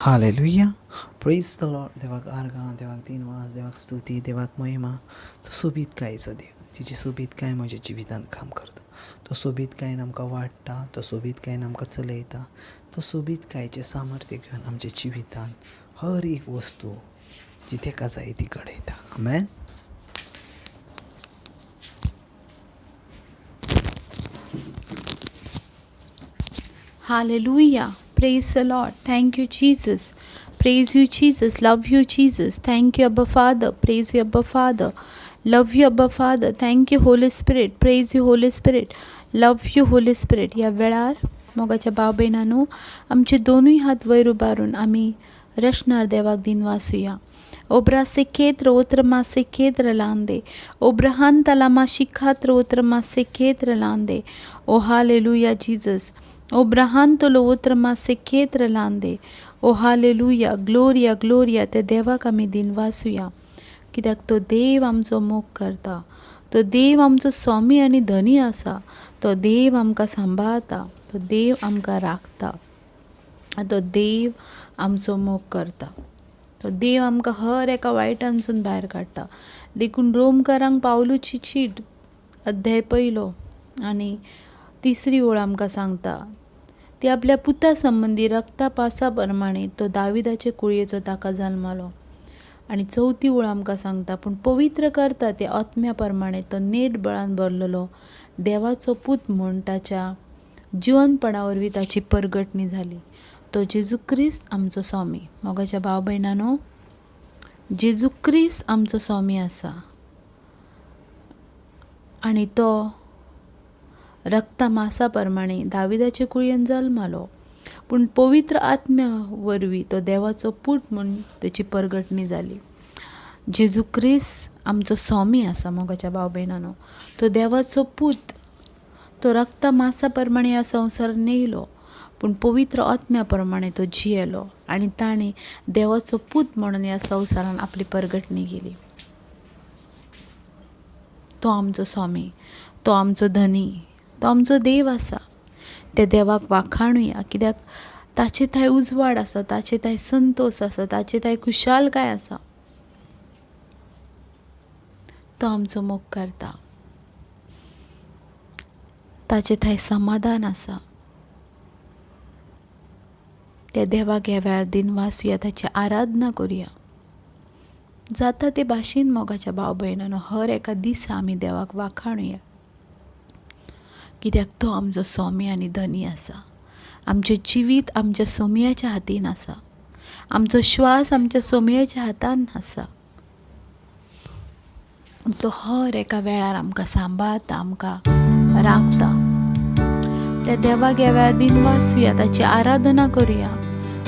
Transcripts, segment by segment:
Hallelujah. Praise the Lord. देवाक आर्गां, देवाक दिनवास, देवाक स्तुती, देवाक महिमा. तो सोबीतकायेचो देव, तिची सोबीतकाय म्हज्या जिवितांत काम करता. तो सोबीतकायेन आमकां वाडटा, तो सोबीतकायेन आमकां चलयता. तो सोबीतकायेचें सामर्थ्य घेवन आमच्या जिवितांत हर एक वस्तू जी तेका जाय ती घडयता. आमेन. Hallelujah. Praise the Lord. Thank you, Jesus. Praise you, Jesus. Love you, Jesus. Thank you, Abba Father. Praise you, Abba Father. Love you, Abba Father. Thank you, Holy Spirit. Praise you, Holy Spirit. Love you, Holy Spirit. या वेळार मोगाच्या भाव भयणांनो, आमचे दोनूय हात वयर उबारून आमी रशनार देवाक दिनवासुया. Obra sequetra, outra más sequetra lande. Obrahanta la mashikatra, outra más sequetra lande. Oh, hallelujah, Jesus. Obrahanto lo outra más sequetra lande. Oh, hallelujah, gloria, gloria. ते देवाक आमी दिनवासुया. कित्याक तो देव आमचो मोग करता. तो देव आमचो स्वामी आनी धनी आसा. तो देव आमकां सांबाळता. तो देव आमकां राखता. तो देव आमचो मोग करता. तो देव आमकां हर एका वायटांसून भायर काडटा. देखून रोमकारांक पावलूची चीट अध्याय 1 आनी 3 ओळ आमकां सांगता. ती आपल्या पुता संबंदी रक्ता पासा प्रमाणे तो दाविदाचे कुळयेचो ताका जल्मालो. आनी 4 ओळ आमकां सांगता, पूण पवित्र करता ते आत्म्या प्रमाणे तो नेट बळान भरलेलो देवाचो पूत म्हूण ताच्या जिवनपणा वरवीं ताची परगटणी जाली. तो जेजू क्रिस्त आमचो स्वामी. मोगाच्या भाव भयणांनो, जेजू क्रिस्त आमचो स्वामी आसा आनी तो रक्ता मासा प्रमाणे दाविदाचे कुळयेन जल्मालो, पूण पवित्र आत्म्या वरवीं तो देवाचो पूत म्हूण ताची परगटणी जाली. जेजू क्रिस्त आमचो स्वामी आसा. मोगाच्या भाव भयणांनो, तो देवाचो पूत. तो रक्ता मासा प्रमाणे ह्या संवसारांत येयलो, पूण पवित्र आत्म्या प्रमाणे तो जियेलो आनी ताणें देवाचो पूत म्हणून ह्या संवसारान आपली परगटणी केली. तो आमचो स्वामी, तो आमचो धनी, तो आमचो देव आसा. त्या देवाक वाखाणुया, कित्याक ताचे थंय उजवाड आसा, ताचे थंय संतोष आसा, ताचे थंय खुशालकाय आसा. तो आमचो मोग करता. ताचे थंय समाधान आसा. त्या देवाक ह्या वेळार दिनवासुया, ताची आराधना करुया. जाता ते भाशेन मोगाच्या भाव भयणांनो, हर एका दिसा आमी देवाक वाखाणुया, कित्याक तो आमचो स्वामी आनी धनी आसा. आमचें जिवीत आमच्या स्वामियाच्या हातीन आसा. आमचो श्वास आमच्या स्वामियाच्या हातान आसा. तो हर एका वेळार आमकां सांबाळता, आमकां राखता. त्या देवाक ह्या वेळार दिनवासुया, ताची आराधना करुया,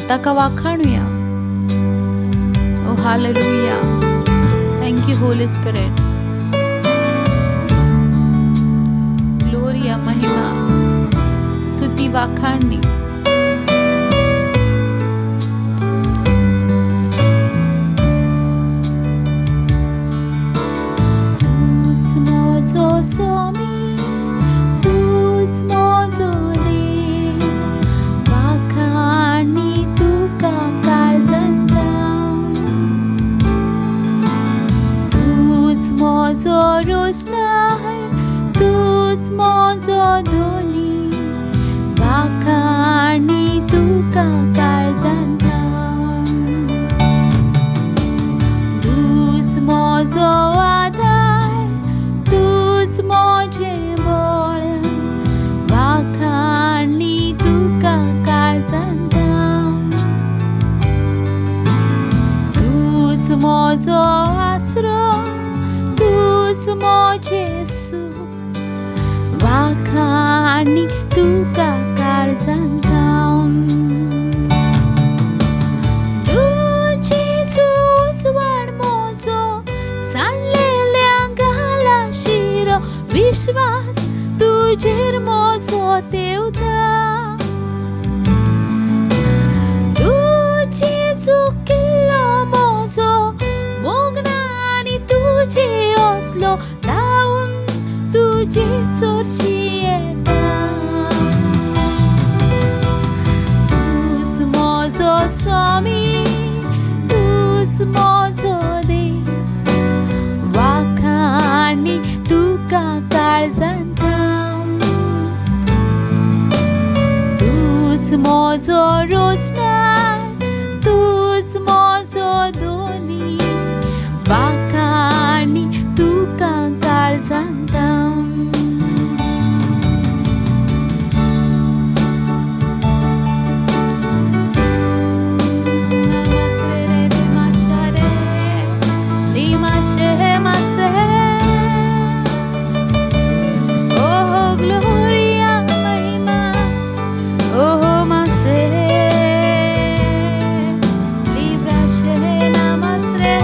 ताका वाखाणुया. Oh hallelujah. Thank you Holy Spirit. Gloria, महिमा, स्तुती, वाखाणणी. तूच म्हजो स्वामी, तूच म्हजो देव, वाखाणणी तुका काळजांता. तूच म्हजो रोशनार, तूच म्हजो धनी, वाखाणणी तुका काळजांता. तूच म्हजो आधार, तूच म्हजें बळ, वाखाणणी तुका काळजांता. तूच म्हजो आसरो, तूच म्हजें सूख, वाखाणणी तुका काळजांता. तुजेचो उजवाड म्हजो सांडलेल्या गाला शिरो, विश्वास तुजेर म्हजो देवता. तुजेचो किल्लो म्हजो मोगना आनी तुजे असलो धांवून तुजे सोरशी येता. तूच म्हजो स्वामी तूच माझो देव वाखाणी तुका काळजांता तूच माझो रोजनार तूच माझो दोनी वाखाणी तुका काळजांता Oh, gloria, mahima, oh, mase, libra shena masre,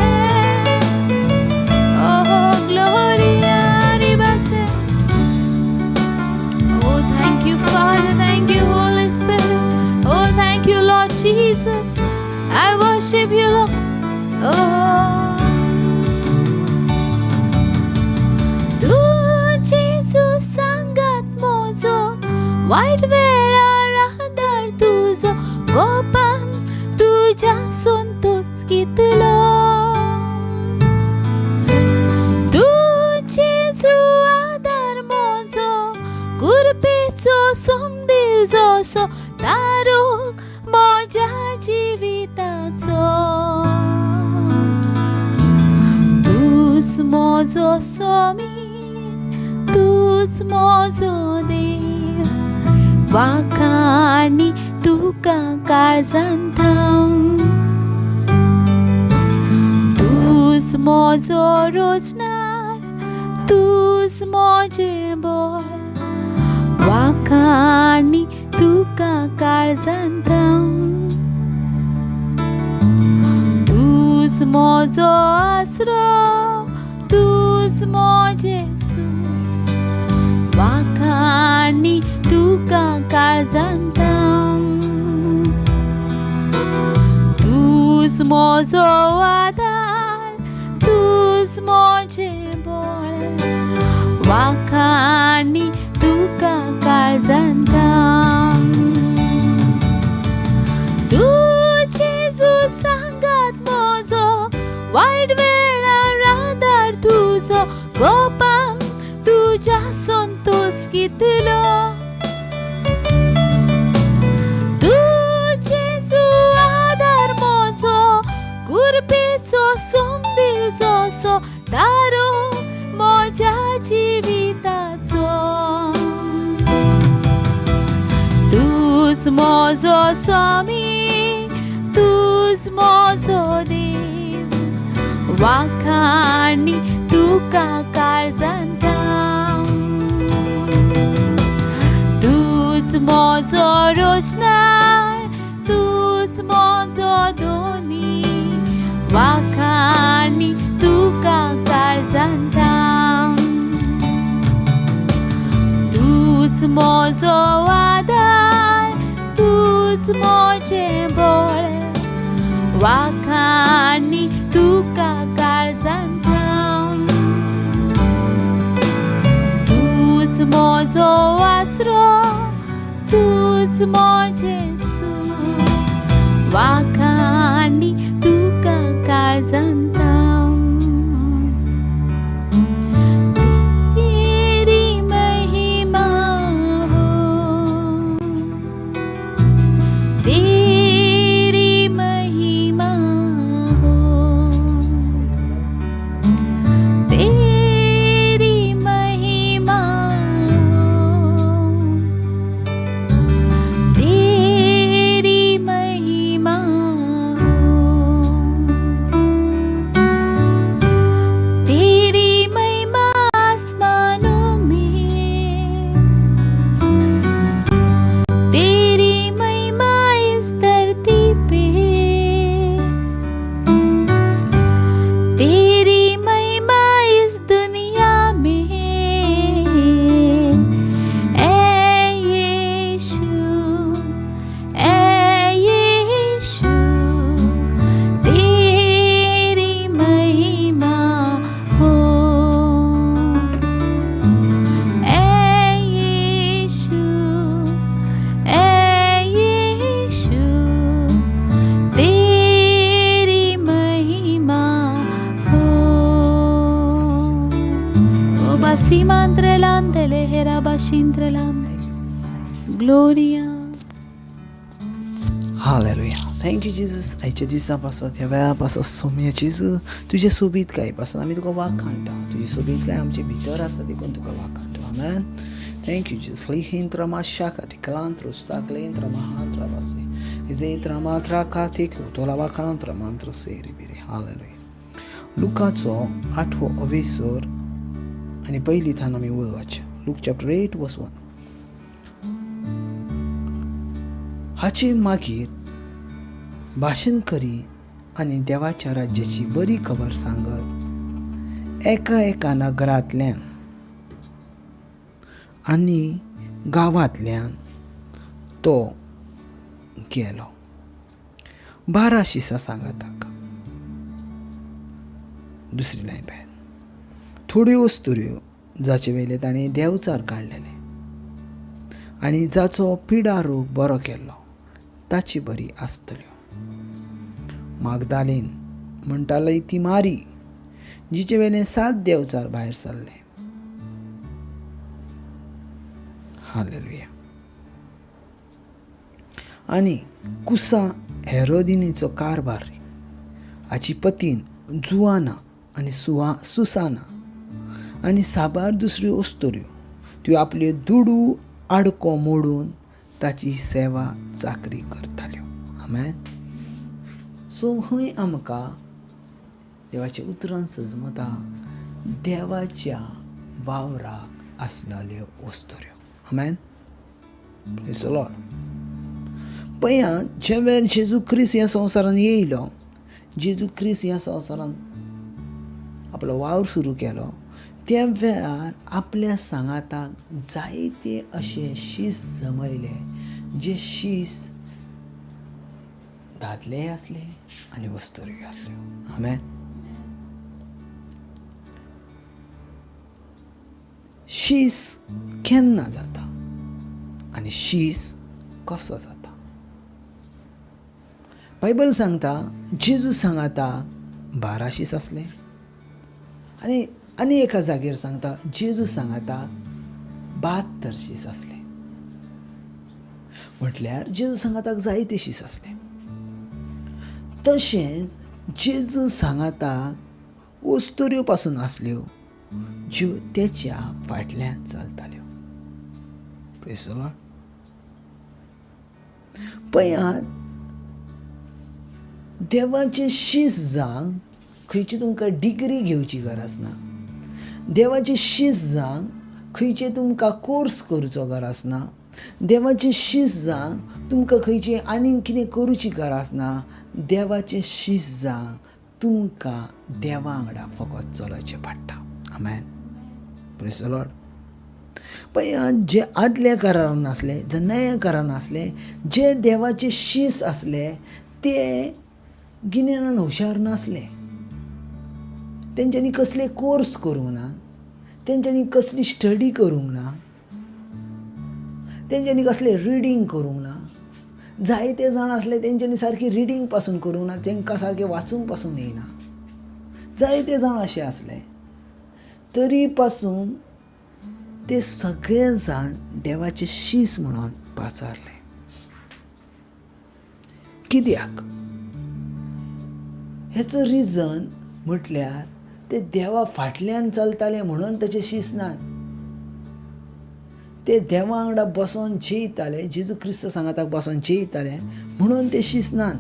oh, gloria, ribase. Oh, thank you, Father, thank you, Holy Spirit. Oh, thank you, Lord Jesus. I worship you, Lord. Oh. सांगात मोजो वाईट वेळा राहदार तुझो गोपान तुझ्या संतोष कितलो तुझे जो आधार मोजो कुरपेचो सुंदर जोसो तारो माझ्या जीविताचो तूच मोजो स्वामी तूच माझो देव वाखाणी तुका काळजांता तूच माझो रोजनार तूच माझे बळ वाखाणी तुका काळजांता तूच माझो आसरो तूच माझे वाखाणी तुका काळजांता तूच माझो आधार तूच माझे बळ वाखाणी तुका काळजांता तुझे जो सांगात माझो वाईट वेळा राहदार तुझो गोपान तुझ्या संतोष कितलो तुझे जो आधार माझो कुरपेचो सुंदर जोसो तारो माझ्या जीविताचो तूच माझो स्वामी तूच माझो देव वाखाणी तुका काळजांता तूच माझो रोजनार तूच माझो दोनी वाखाणी तुका काळजांता तूच माझो आधार तूच माझे बळ वाखाणी तुका काळजांता तूच माझो आसरो तूच माझे वाखाणी तुका काळजांता तेरी महिमा हो तेरी महिमा हो तेरी महिमा हो तेरी महिमा Simantrelantele herabashintrelante. Gloria. Hallelujah. Thank you Jesus. आयच्या दिसापासून ह्या वेळापासून सोम्या जेजू तुजे सोबीत काय पासून आमी तुका वाखाणटा. तुजी सोबीत काय आमचे भितर आसा देखून तुका वाखाणटा. आमेन. Thank you Jesus. लिहिंत्र माशाका टिकलांत्र उस्ताकलेंत्र महांत्र वासे इजेंत्र मात्रा कातिक तोला वाखांत्र मंत्र सेरी बिरी. हालेलुया. लुकाचो 8वो अवेसर आनी पयली थान आमी उलोवचे. लूक चॅप्टर 8 वर्स 1. हाचे मागीर भाशण करी आनी देवाच्या राज्याची बरी खबर सांगत एका एका नगरांतल्यान आनी गांवांतल्यान तो गेलो. 12 शिसां सांगात ताका. दुसरी लायन पळय. थोड्यो वस्तुऱ्यो जाचे वयले ताणें देवचार काडलेले आनी जाचो पिडा रोग बरो केल्लो ताची बरी आसतल्यो. मागदालेन म्हणटाली ती मारी जिचे वेले 7 देवचार भायर सरले. हालेलुया. आनी कुसा हेरोदिनीचो कारभार हाची पतीन जुआना आनी सुसाना आनी साबार दुसऱ्यो अस्तोऱ्यो त्यो आपल्यो दुडू आडको मोडून ताची सेवा चाकरी करताल्यो. आमेन. सो हय आमकां देवाच्या उतरान सजमता देवाच्या वावराक आसलेल्यो वस्तुऱ्यो. आमेन. Praise the Lord. पळया जे वेळ जेजू ख्रिस्त ह्या संवसारान येयलो, जेजू ख्रिस्त ह्या संवसारान आपलो वावर सुरू केलो, त्या वेळार आपल्या सांगाताक जायते अशे शीस जमयले जे शीस दादले आसले आनी वस्तुऱ्यो आसल्यो. आमेन. शीस केन्ना जाता आनी शीस कसो जाता. बायबल सांगता जेजू सांगाताक 12 शीस आसले आनी एका जागेर सांगता जेजू सांगाताक 72 शीस आसले. म्हटल्यार जेजू सांगाताक जायते शीस आसले. तशेंच जेजू सांगाताक वस्तुऱ्यो पासून आसल्यो ज्यो तेच्या फाटल्यान चलताल्यो. Praise the Lord. पळयात देवाचे शीस जावंक खंयची तुमकां डिग्री घेवची गरज ना. देवाचे शीस जावंक खंयचे तुमकां कोर्स करचो गरज ना. देवाचे शीस जावंक तुमकां खंयचे आनीक कितें करूची गरज ना. देवाचे शीस जावंक तुमकां देवा वांगडा फकत चलचें पडटा. आमेन. Praise the Lord. पळया जे आदल्या काळान आसले, जे नव्या काळान आसले, जे देवाचे शीस आसले ते गिन्यानान हुशार नासले. तेंच्यांनी कसले कोर्स करूंक ना, तेंच्यांनी कसली स्टडी करूंक ना, तेंच्यांनी कसले रिडींग करूंक ना. जायते जाण आसले तेंच्यांनी सारकी रिडींग पासून करूंक ना, तेंकां सारकें वाचूंक पासून येयना. जायते जाण अशे आसले. तरी पासून ते सगळे जाण देवाचे शीस म्हणून पाचारले. कित्याक? हेचो रिजन म्हटल्यार ते देवा फाटल्यान चलताले म्हणून ताचे शीस नात. ते देवा वांगडा बसोन जेयताले, जेजू ख्रिस्त सांगाताक बसोन जेयताले म्हणून ते शीस नात.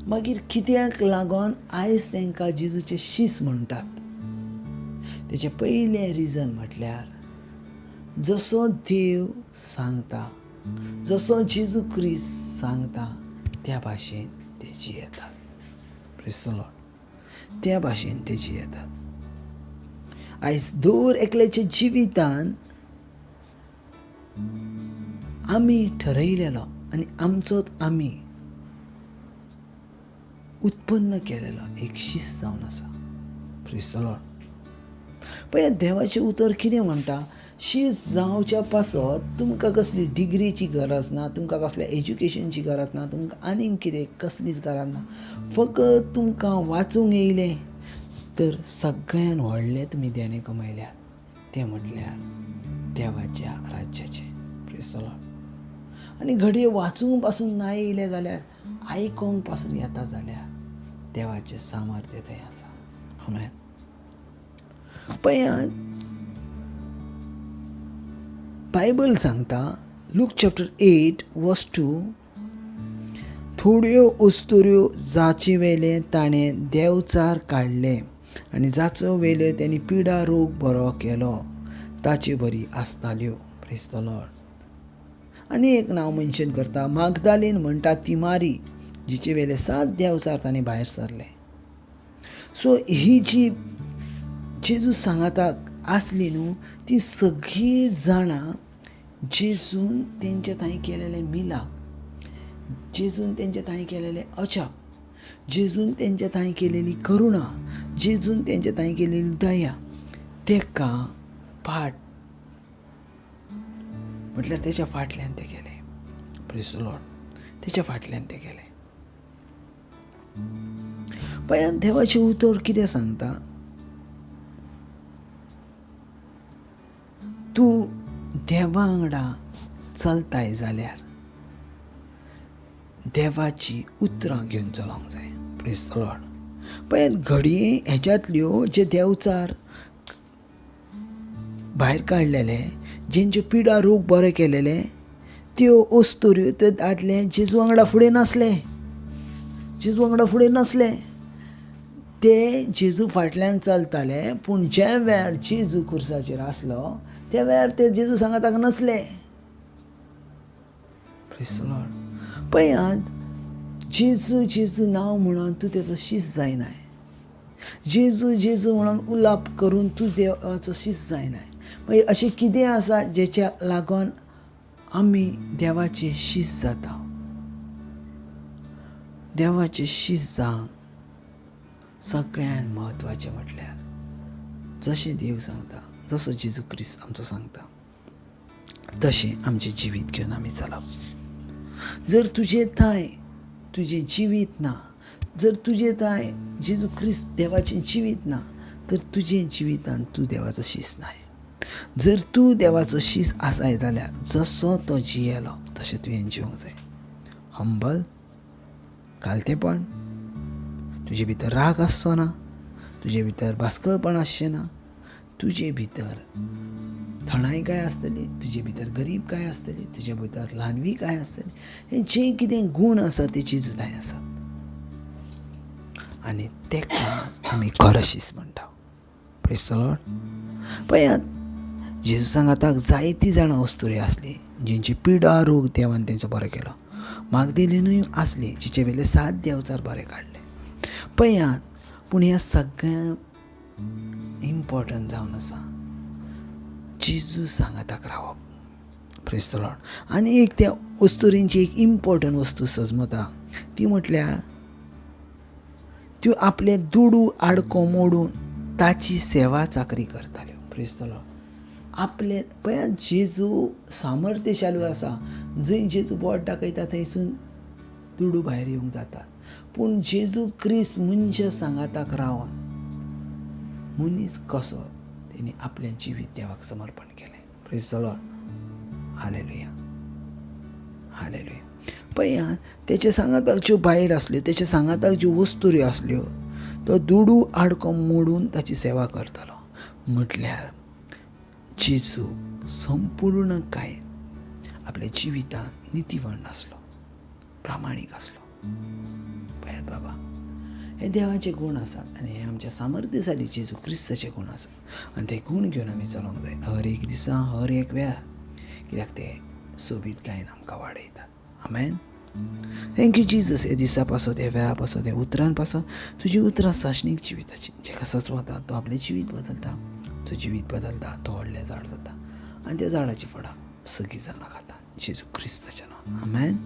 मागीर कित्याक लागोन आयज तांकां जेजूचे शीस म्हणटात? तेचे पयलें रिजन म्हटल्यार जसो देव सांगता, जसो जेजू ख्रिस्त सांगता त्या भाशेन ते जियेतात. Praise the Lord. त्या भाशेन ते जियेतात. आयज दर एकल्याच्या जिवितान आमी ठरयलेलो आनी आमचोच आमी उत्पन्न केलेलो एक शीस जावन आसा. Praise the Lord. पळय देवाचें उतर कितें म्हणटा? शीस जावच्या पासत तुमकां कसली डिग्रीची गरज ना, तुमकां कसल्या एज्युकेशनची गरज ना, तुमकां आनीक कितें कसलीच गरज ना. फकत तुमकां वाचूंक येयलें, तर सगळ्यान व्हडले तुमी देणे कमयल्यात ते म्हटल्यार देवाच्या राज्याचे. Praise the Lord. आनी घडये वाचूंक पासून ना येयले जाल्यार आयकोंक पासून येता जाल्यार देवाचें सामर्थ्य थंय आसा. आमेन. पळयात, बायबल सांगता लूक चॅप्टर 8 वर्स 2, थोड्यो वस्तुऱ्यो जाचे वेले ताणें देवचार काडले आनी जाचो वेले त्यांनी पिडा रोग बरो केलो ताचे बरी आसताल्यो. Praise the Lord. आनी एक नांव मेन्शन करता, मागदालीन म्हणटा ती मारी, जिचे वेले 7 देवचार ताणें भायर सरले. सो ही जी जेजू सांगाताक आसली न्हू, ती सगळीं जाणां जेजून तेंच्या थंय केलेले मिलाप, जेजून तेंच्या थंय केलेले अजाप, जेजून तेंच्या थंय केलेली करुणा, जेजून तेंच्या थंय केलेली दया, तेका फाट म्हटल्यार तेच्या फाटल्यान ते गेले. Praise the Lord. तेच्या फाटल्यान ते गेले. पळयात, देवाचें उतर कितें सांगता, तूं देवा वांगडा चलताय जाल्यार देवाची उतरां घेवन चलोंक जाय. Praise the Lord. पळयात, घडये हेज्यातल्यो जे देवचार भायर काडलेले, जेंचे पिडा रोग बरे केलेले, त्यो वस्तुऱ्यो ते दादले जेजू वांगडा फुडें नासले. जेजू वांगडा फुडें नासले. ते जेजू फाटल्यान चलताले, पूण ज्या वेळार जेजू खुर्साचेर आसलो त्या वेळार ते जेजू सांगाताक नसले. Praise the Lord. पळयात, जेजू जेजू नांव म्हणून तूं तेचो शिश्य जायनाय. जेजू जेजू म्हणून उलाप करून तूं देवाचो शिश्य जायनाय. मागीर अशें कितें आसा जेच्या लागून आमी देवाचे शिश्य जाता. देवाचे शिश्य जावंक सगळ्यान म्हत्वाचें म्हटल्यार जशें देव सांगता, जसो जेजू क्रिस्त आमचो सांगता, तशें आमचें जिवीत घेवन आमी चलप. जर तुजें थंय तुजें जिवीत ना, जर तुजें थंय जेजू क्रिस्त देवाचें जिवीत ना, तर तुजें जिवितान तूं देवाचो शिश्य नाय. जर तूं देवाचो शिश्य आसाय जाल्यार जसो तो जियेलो तशें तुवें जिवंक जाय. हंबल, घालतेपण, तुजे भितर राग आसचो ना, तुजे भितर भास्करपण आसचें ना, तुजे भितर थणायकाय आसतली, तुजे भितर गरीबकाय आसतली, तुजे भितर ल्हानवीकाय आसतली. हे जे कितें गूण आसा ते जेजू थंय आसात आनी तेका आमी खरो शिश्य म्हणटा. Praise the Lord. पळयात, जेजू सांगाताक जायतीं जाणां वस्तुरी आसली जेंची पिडा रोग देवान तेंचो बरो केलो. मागदलीनूय आसली जिचे वेले 7 देवचार बरे काडले. पळयात, पूण ह्या सगळ्या इम्पॉर्टंट जावन आसा जेजू सांगाताक रावप. Praise the Lord. आनी एक त्या वस्तुरींची एक इम्पॉर्टंट वस्तू सजमता, ती म्हटल्यार त्यो आपले दुडू आडको मोडून ताची सेवा चाकरी करताल्यो. Praise the Lord. आपले पळयात, जेजू सामर्थ्यशाली आसा. जंय जेजू बोट दाखयता थंयसून दुडू भायर येवंक जातात. पूण जेजू क्रिस्त मनशा सांगाताक रावन मनीस कसो तेणी आपलें जिवीत देवाक समर्पण केलें. Praise the Lord. Hallelujah, hallelujah. पळयात, तेचे सांगाताक ज्यो भायर आसल्यो, तेचे सांगाताक ज्यो वस्तुऱ्यो आसल्यो, तो दुडू आडको मोडून ताची सेवा करतालो. म्हटल्यार जेजू संपूर्णकाय आपल्या जिवितान नितीवण आसलो, प्रामाणीक आसलो. पळयात बाबा, हे देवाचे गुण आसात आनी हे आमच्या सामर्थ्यशाली जेजू क्रिस्ताचे गुण आसात आनी ते गुण घेवन आमी चलोंक जाय हर एक दिसा, हर एक वेळार, कित्याक ते सोबीत गायन आमकां वाडयतात. आमेन. Thank you Jesus. हे दिसा पासत, हे वेळा पासत, हे उतरां पासत, तुजी उतरां साशणीक जिविताची, जेका सचवता तो आपलें जिवीत बदलता, तो जिवीत बदलता, तो व्हडलें झाड जाता आनी त्या झाडाची फळां सगळीं जाणां खाता जेजू क्रिस्ताच्या नांवान. आमेन.